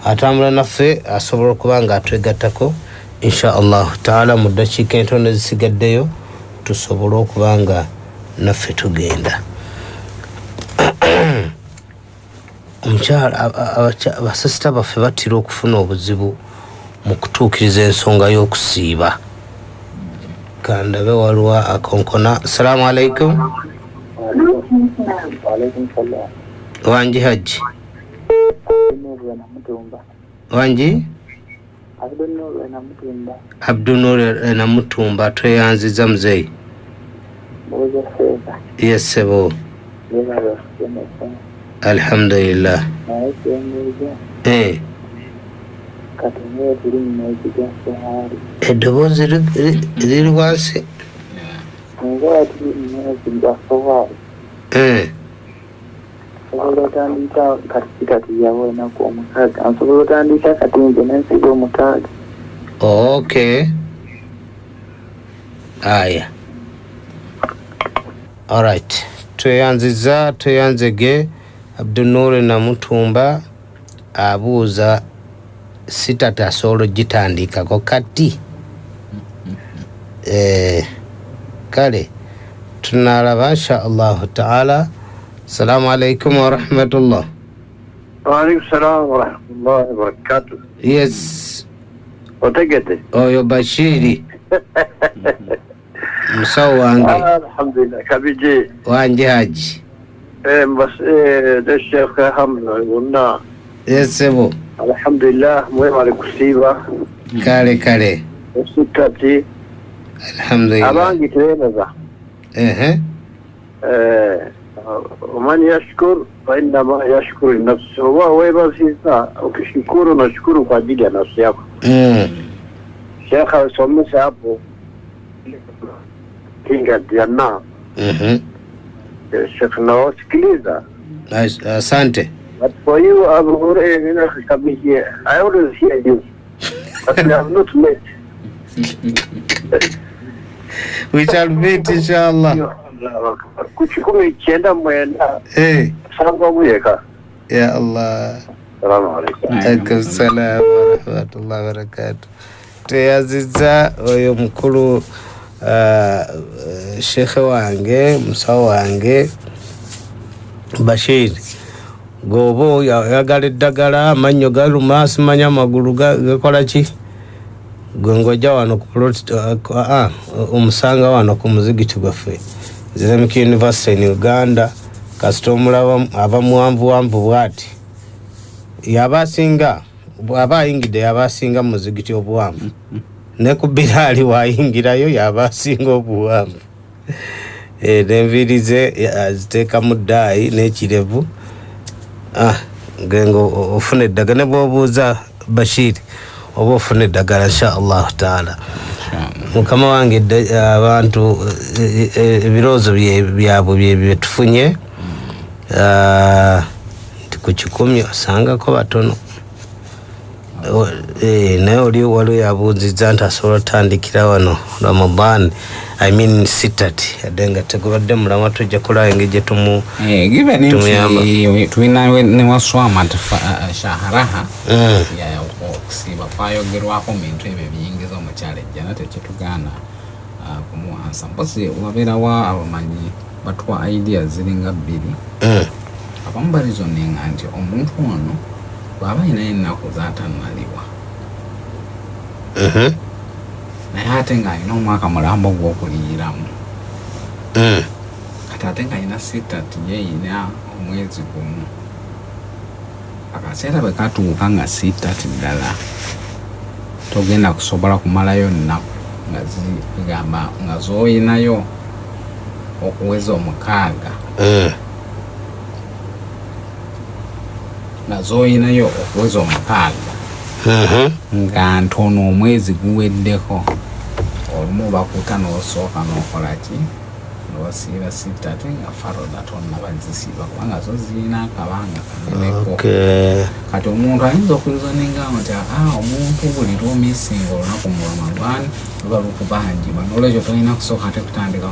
Atambula naffe asobola okuba nga atwegattako insha allahu taala mu ddakiika entono ezisigaddeyo tusobole okuba nga naffe tugenda. Omukyala abasisita baffe batira okufuna obuzibu mu kutuukiriza ensonga y'okusiiba. Kandabe waliwo akonkona. Assalamu alaikum. Wangi haji wangi Abdunur na Mutumba. Tweyanziza muzeyi. Yesebo alhamdulillah. Eddoboozi liri wansi. Okay. Aya. Alright. Tweyanzege Abdunur na Mutumba abuuza sitata asobola gitandikako kati. Kale tunalaba insha allahu taala. Assalamu alaikum wa rahmatullah. Wa alaikum salam wa rahmatullahi wa barakatuh. Yes. Otegete. Oyo Bashiri. Musawo wange. Alhamdulillah. Kabiji. Wange haji. Mbas de Sheikh Hamza wonna. Yesebo. Alhamdulillah. Mwema alikusiba. Kale. Usitati. Alhamdulillah. Abangi tueneza. ومن يشكر فإنما يشكر لنفسه ويبسيطا ukishukuru unashukuru kwa ajili ya nafsi yako. Sheikh asomesha hapo kinga jana. Sheikh nawasikiliza. Asante. But for you, Abu Hurairah, I always hear you. But I have not met. We shall meet inshallah. Kuchukumi chenda mwenda. Sangwa mweka. Ya Allah. Assalamu alaikum. Alaikum salam wa rahmatullahi wa barakatuh. Tweyaziza oyo mukulu shekhe wange musawo wange Bashir. Gobo yagala eddagala amannyo galuma simanya amagulu gakola ki. Gwe ng'ojja wano ku omusanga wano ku muzigiti gwaffe. Islamic University in Uganda kasita omulaba abamuwanvuwanvu bwati yabasinga bw'aba ayingidde yabasinga mu muzigiti obuwanvu ne ku Bilaali wayingirayo yabasinga obuwanvu n'enviiri ze aziteeka mu ddaayi n'ekirevu gengo ofuna eddagala ne bw'obuuza Bashir oba ofuna eddagala insha Allah taala. Mukama wange abantu ebirowoozo byabwe byetufunye ku 10 osangako batono naye oli waliwo yabuuzizza nti asobola otandikira wano Ramadan sitati ate nga tegubadde mulama tujja kulaba engeri gye tulina ne waswama shaharaha okusiiba kwayogerwako mu bintu ebyo biyingiza omukyala ejjana tekitugaana kumuwansa mpozi wabeerawo abamanyi batuwa idea ziringa 2 abamu barizoninga nti omuntu ono bw'aba ayinayo ennaku z'atannaliwa naye ate ng'alina omwaka mulambo gw'okuliyiramu kati ate ng'alina sitati yeeyina omwezi gumu akaseera bwe katuuka nga sitati ddala togenda kusobola kumalayo nnaku nga zigamba nga z'oyinayo okuweza 6 nga z'oyinayo okuweza 6 nga ntono omwezi guweddeko olumu bakuta n'osooka n'okola ki n'osiiba sitati nga faroda tonna bazisiiba kubanga zo zirina akabanga kaneneko kati omuntu ayinza okurizoninga nti omuntu buli lwomisinga olunaku mu Ramadan luba lukubanjibwa n'olwekyo tolina kusooka ate kutandika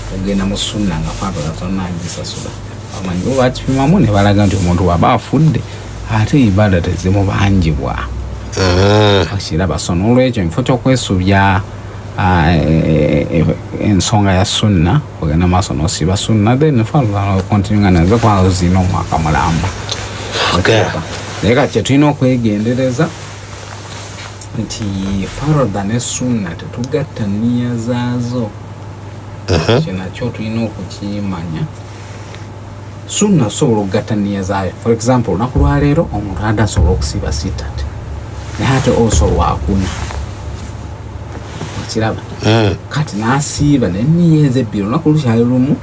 kugenda mu sunna nga faroda tonna agisasula amanyi bo bakipimamu ne balaga nti omuntu waba afudde ate ibada tezimubanjibwa akiraba so n'olwekyo emifo ky'okwesubya ensonga ya sunna ogenda maaso n'osiiba sunna then faroda okontinunga nazo kwazo zirina omwaka mulamba naye kati kyetulina okwegendereza nti faroda ne sunna tetugatta nniya zaazo kyo nakyo tulina okukimanya. Sunna sobola okugatta nniya zaayo. For example, olunaku lwaleero omuntu adda asobola okusiiba sitati naye ate also lwakuna okiraba kati n'asiiba n'enniya ezo 2 olunaku lukyali lumu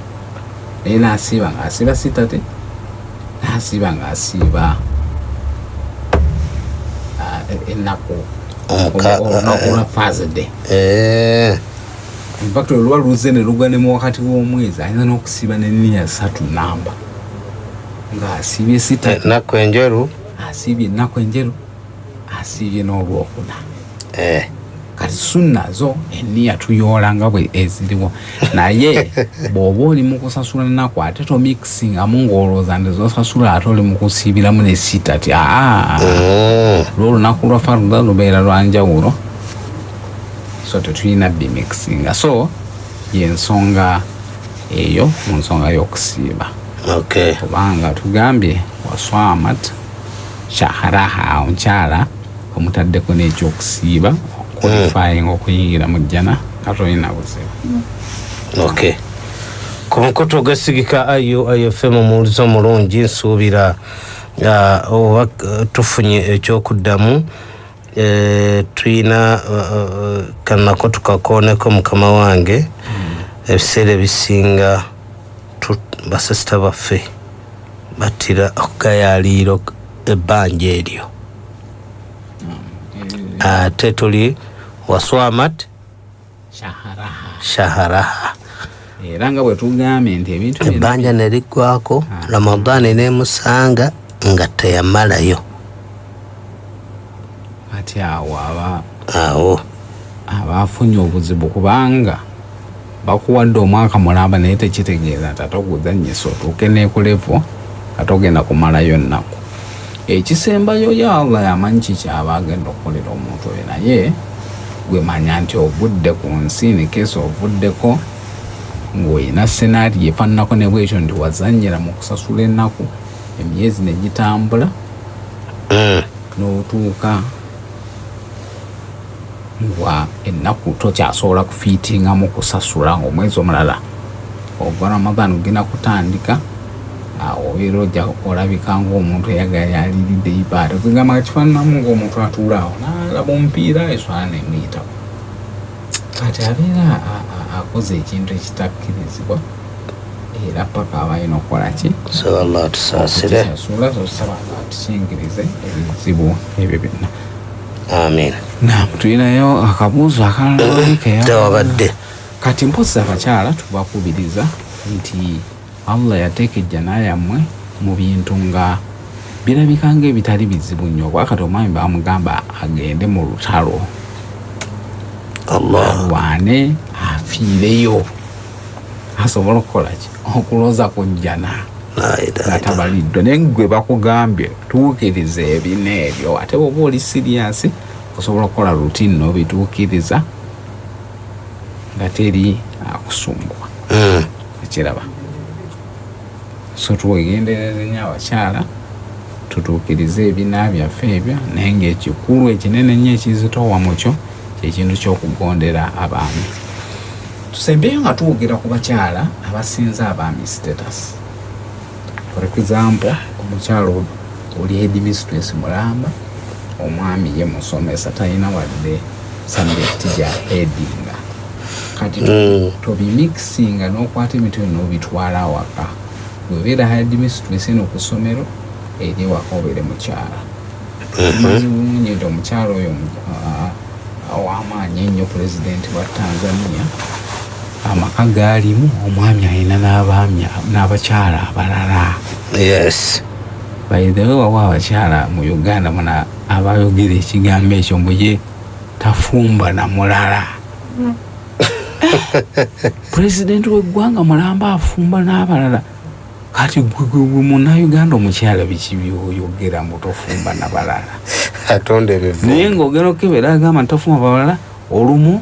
naye n'asiiba ng'asiiba sitati n'asiiba ng'asiiba ennaku olunaku lwa Thursday. In fact oluba luze ne lugwa ne mu wakati w'omwezi ayinza n'okusiiba n'enniya 3 namba ng'asiibye sitati ennaku enjeru asiibye ennaku enjeru asiibye n'olwokuna kati sunna zo enniya tuyoola nga bwe eziriwo naye bw'oba oli mu kusasula ennaku ate tomikisingamu ng'olowooza nti zosasula ate oli mu kusiibiramu ne sitati lw'olunaku lwa faruda lubeera lwa njawulo so tetulina bimikisinga so yensonga eyo mu nsonga y'okusiiba kubanga tugambye waswamat shaharaha omukyala omutaddeko n'ekyokusiiba qualifying okuyingira mu jjana katolina buzibu. Ku mukutu ogwesigika IFM omuwulizo omulungi nsuubira oba tufunye ekyokuddamu tuyina kanako tukakooneko mukama wange ebiseera ebisinga basisita baffe battira okugayaaliro ebbanja eryo ate tuli waswamat shaharaha era nga bwe tugambye nti ebintu ebbanja ne liggwako Ramadani n'emusanga nga teyamalayo ati awo abafunye obuzibu kubanga bakuwadde omwaka mulamba naye tekitegeeza nti ate oguzannyisa otuuke n'ekulevo ate ogenda kumalayo nnaku. Ekisembayo ya Allah yamanyi kikyaba agenda okukolera omuntu oyo naye gwe manya nti ovudde ku nsi ne keesa ovuddeko ng'olina senaari efaananako ne bwekyo nti wazannyira mu kusasula ennaku emyezi ne gitambula n'otuuka nga ennaku tokyasobola kufiitingamu kusasula ng'omwezi omulala ogwa Ramadan gina kutandika obeera ojja olabika ng'omuntu eyagala yaliridde ibaada kwegamba kifaananamu ng'omuntu atuulaawo n'alaba omupiira eswala nemuyitawo kati abeera akoze ekintu ekitakkirizibwa era paka aba alina okukola ki Allah tusaasire tusaba tukingirize ebizibu ebyo byonna amin tulinayo akabuuzo akalala tewabadde kati mpozi abakyala tubakubiriza nti Allah yateekejja n'ayammwe mu bintu nga birabika ng'ebitali bizibu nnyo bwakati omwami bamugamba agende mu lutalo alwane afiireyo asobola okukola ki okuloza ku jjana atabaliddwa naye gwe bakugambye tuukiriza ebina ebyo ate bwoba oli siriyasi osobola okukola rutini n'obituukiriza nga teri akusumbuwa ekiraba so twegendereze nnyo abakyala tutuukirize ebina byaffe ebyo naye ng'ekikulu ekinene nnyo ekizitowa mu kyo kyekintu ky'okugondera abaami tusembeyo nga tuwogera ku bakyala abasinza abaami status for example omukyala oli headmistress mulamba omwami ye musomesa talina wadde subject gya headinga kati tobimixinga n'okwata emitwe n'obitwala awaka webeera headmistress eno ku ssomero eri waka obeere mukyala manyi bulungi nti omukyala oyo ow'amaanyi ennyo pulezidenti wa Tanzania amaka gaalimu omwami alina n'abakyala abalala yes by the way wawa abakyala mu Uganda muna abayogera ekigambo ekyo mbuye tafumba na mulala pulezidenti w'eggwanga mulamba afumba n'abalala kati gwe munnauganda omukyala biki byoyogera mu tofumba n'abalala atonde ebivu naye ng'ogenda okebera agamba ntofumba balala olumu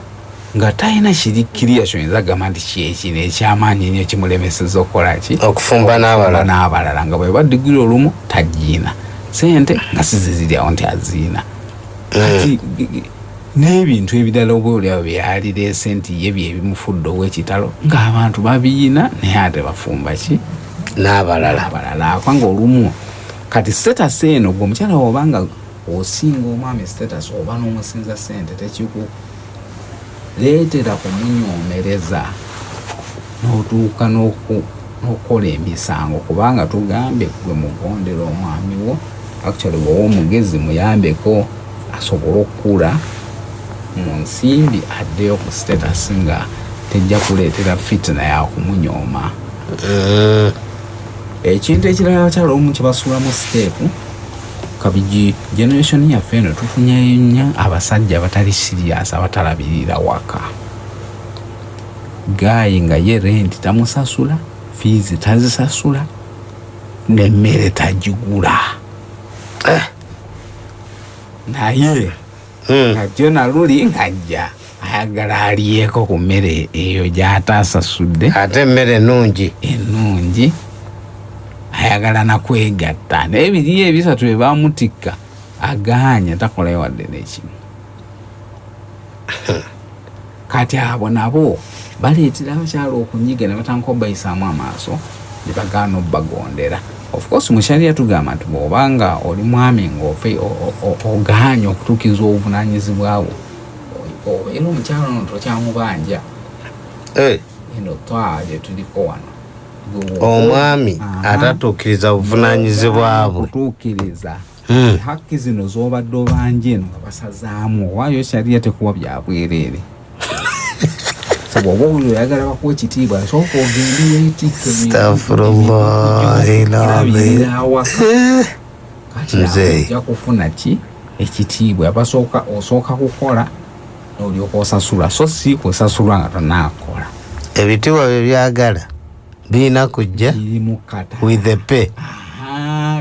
nga talina kirikiriya kyoyinza agamba nti kyekino ekyamaanyi ennyo kimulemeseza okukola ki okufumba n'abalala nga bwe badigiri olumu tagiina sente nga siziziryawo nti aziina kati n'ebintu ebirala oba oliawo byalireese nti ye byebimufudde ow'ekitalo ng'abantu babiina naye ate bafumba ki n'abalala kwanga olumu kati status eno gwe omukyala obanga osinga omwami status oba n'omusinza sente tekiku leetera kumunyoomereza n'otuuka n'okukola emisango kubanga tugambye gwe mugondera omwami wo actually bw'oba omugezi muyambeko asobole okukula mu nsimbi addeyo ku status nga tejja kuleetera fitina yakumunyooma ekintu ekirala abakyala omu kye basuulamu siteepu kabiji generation yaffe eno tufunyeyo nnyo abasajja abatali sirias abatalabirira waka gayi nga ye renti tamusasula fiizi tazisasula n'emmere tagigula naye nga jona luli ng'ajja ayagala aliyeko ku mmere eyo gy'ataasasudde ate emmere ennungi ayagala nakwegatta naye biri ebisatu bye bamutikka agaanya takolayo wadde n'ekimu kati abo nabo baleetera abakyala okunyiga ne batandika obbayisaamu amaaso ne bagaana obbagondera of course mu sharia tugamba nti bw'obanga oli mwami ng'ofe ogaanya okutuukiza obuvunaanyizibwawo obeera omukyala ono tokyamubanja eno twala gye tuliko wano omwami atatuukiriza buvunaanyizibwa bwe kutuukiriza hakki zino z'obadde obanja eno nga basazaamu owaayo sharia tekuwa byabwereere bw'oba oli oyagala bakuwa ekitiibwa sooka ogende weetikkebirira awaka kati ojja kufuna ki ekitiibwa osooka kukola n'olyoka osasula so si kusasulwa nga tonaakola ebitiibwa bye byagala birina kujja with the pay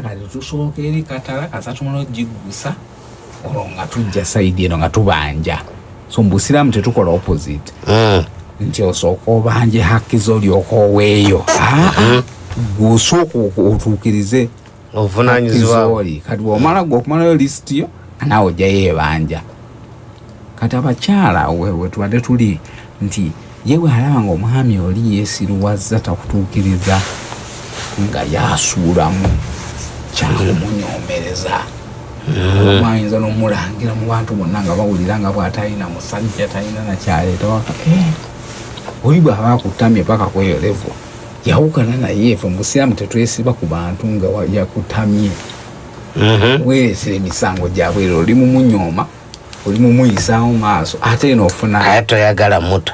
kati tusooka eri katala kasa tumala ogigusa olwo nga tujja saidi eno nga tubanja so mu busiraamu tetukola opposite nti osooka obanje hakki z'olyoka oweeyo gw'osooka otuukirize obuvunaanyizibwa kati bw'omala gwe okumalayo lisiti yo naawe ojjayo ebanja kati abakyala we tubadde tuli nti yewe alaba ng'omwami oli yeesiruwazza takutuukiriza nga yaasuulamu kyakumunyomereza olwayinza n'omulangira mu bantu bonna nga bawulira nga bw'atalina musajja talina nakyaleeta waka oli bw'aba akutamye paka kweyo levo yawukana naye ffe mu busiraamu tetwesiba ku bantu nga yakutamye weeresera emisango gyabwe era oli mumunyooma oli mumuyisaamu maaso ate n'ofuna ate toyagala muta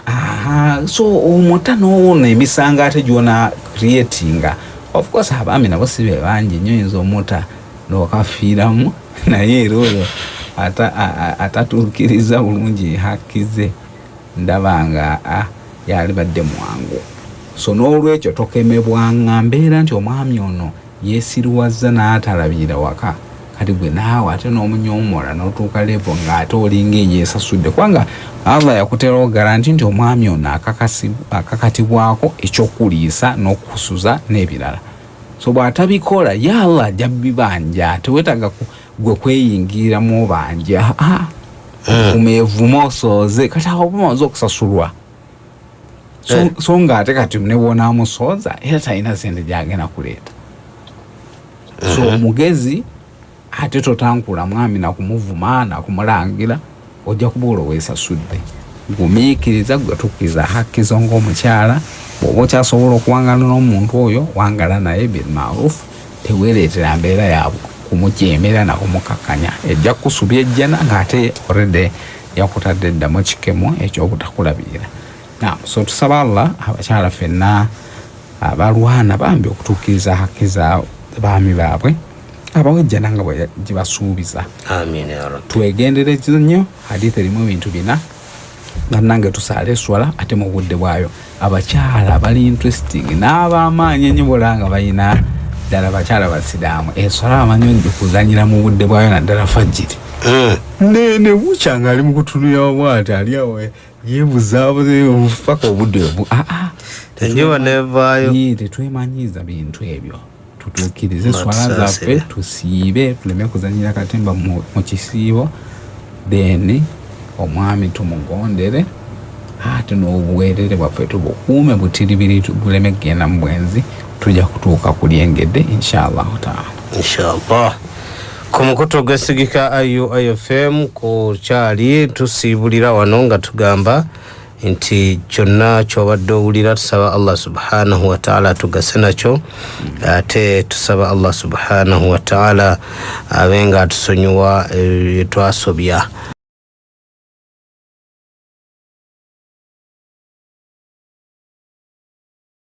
so omuta n'owona emisango ate gyona creatinga of course abaami nabo si be bangi nnyo oyinza omuta n'okafiiramu naye era oyo atatuukiriza bulungi hakkize ndaba nga yalibadde mwangu so n'olwekyo tokemebwanga mbeera nti omwami ono yeesiruwazza n'atalabira waka kati gwe naawe ate n'omunyoomola n'otuuka levo ng'ate olinga eyeesasudde kubanga Allah yakuterawo garanti nti omwami ono akakatibwako ekyokuliisa n'okusuza n'ebirala so bw'atabikola ya Allah ajja bibanja tewetaga gwe kweyingiriramu obanja kumeevuma osooze kati awo bumaze okusasulwa so ng'ate kati ne bw'onaamusooza era talina sente gy'agenda kuleeta so omugezi ate totankula mwami nakumuvuma nakumulangira ojja kuba olowesasudde gumiikiriza gwetukkiriza hakkizo ng'omukyala bw'oba okyasobola okuwangana n'omuntu oyo wangala naye bilmaarufu teweereetera mbeera yaabwe kumujeemera nakumukakanya ejja kusubya ejjana ng'ate orede yakutadde ddamu kikemo eky'obutakulabirira so tusaba Allah abakyala ffenna abalwana bambi okutuukiriza hakki za baami baabwe abawejjana nga bwe gibasuubiza twegendereza nnyo hadithi erimu ebintu bina bannange tusaale eswala ate mu budde bwayo abakyala bali interesting n'abamaanyi ennyo bolanga balina ddala bakyala basiraamu eswala bamanyi okuzanyira mu budde bwayo naddala fajjiri ne bukyanga ali mu kutunulira bwati ali awo yeebuzaabuze paka obudde enjuba nevaayo tetwemanyiiza bintu ebyo tutuukirize swala zaffe tusiibe tuleme kuzanyira katemba mu kisiibo then omwami tumugondere ate n'obuweerere bwaffe tubukuume butiribiri buleme kgenda mu bwenzi tujja kutuuka kulyengedde inshallahu taala inshallah ku mukutu ogwesigika IUFM ku kyali tusiibulira wano nga tugamba nti kyonna kyobadde owulira tusaba Allah subhanahu wa ta'ala tugase nakyo ate tusaba Allah subhanahu wa ta'ala abenga atusonyiwa twasobya